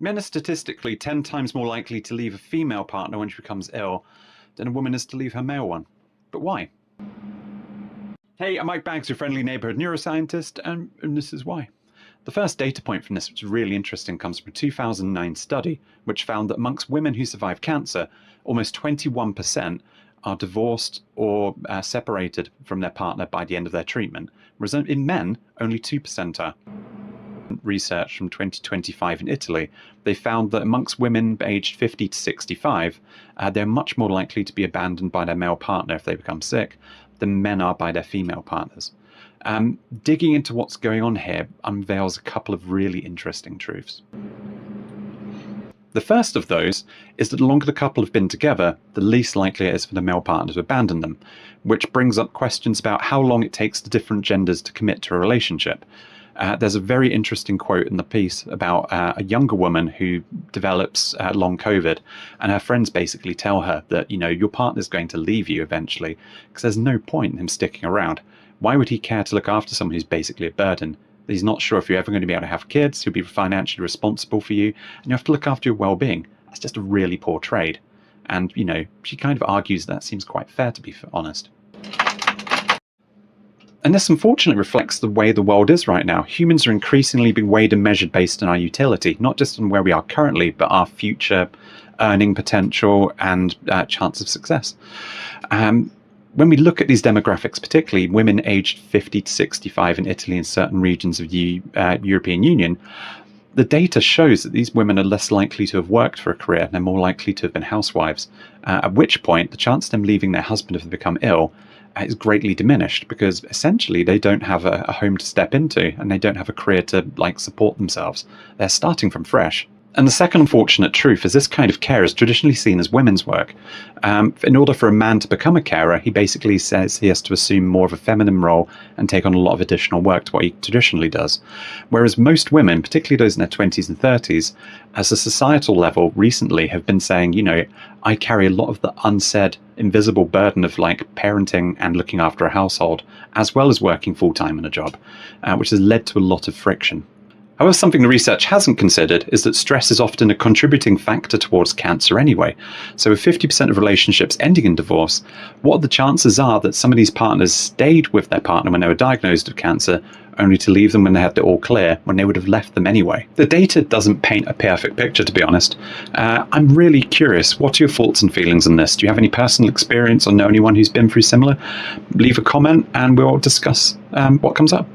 Men are statistically 10 times more likely to leave a female partner when she becomes ill than a woman is to leave her male one. But why? Hey, I'm Mike Baggs, your friendly neighborhood neuroscientist, and this is why. The first data point from this, which is really interesting, comes from a 2009 study, which found that amongst women who survive cancer, almost 21% are divorced or separated from their partner by the end of their treatment, whereas in men, only 2% are. Research from 2025 in Italy, they found that amongst women aged 50 to 65, they're much more likely to be abandoned by their male partner if they become sick than men are by their female partners. Digging into what's going on here unveils a couple of really interesting truths. The first of those is that the longer the couple have been together, the least likely it is for the male partner to abandon them, which brings up questions about how long it takes the different genders to commit to a relationship. There's a very interesting quote in the piece about a younger woman who develops long COVID, and her friends basically tell her that, your partner's going to leave you eventually because there's no point in him sticking around. Why would he care to look after someone who's basically a burden? He's not sure if you're ever going to be able to have kids, he'll be financially responsible for you, and you have to look after your well-being. That's just a really poor trade. And, she kind of argues that seems quite fair, to be honest. And this unfortunately reflects the way the world is right now. Humans are increasingly being weighed and measured based on our utility, not just on where we are currently, but our future earning potential and chance of success. When we look at these demographics, particularly women aged 50 to 65 in Italy and certain regions of the European Union, the data shows that these women are less likely to have worked for a career. They're more likely to have been housewives, at which point the chance of them leaving their husband if they become ill is greatly diminished, because essentially they don't have a home to step into and they don't have a career to support themselves. They're starting from fresh. And the second unfortunate truth is this kind of care is traditionally seen as women's work. In order for a man to become a carer, he basically says he has to assume more of a feminine role and take on a lot of additional work to what he traditionally does. Whereas most women, particularly those in their 20s and 30s, as a societal level recently have been saying, I carry a lot of the unsaid, invisible burden of parenting and looking after a household, as well as working full-time in a job, which has led to a lot of friction. However, something the research hasn't considered is that stress is often a contributing factor towards cancer anyway. So with 50% of relationships ending in divorce, what the chances are that some of these partners stayed with their partner when they were diagnosed with cancer, only to leave them when they had the all clear, when they would have left them anyway? The data doesn't paint a perfect picture, to be honest. I'm really curious, what are your thoughts and feelings on this? Do you have any personal experience or know anyone who's been through similar? Leave a comment and we'll discuss what comes up.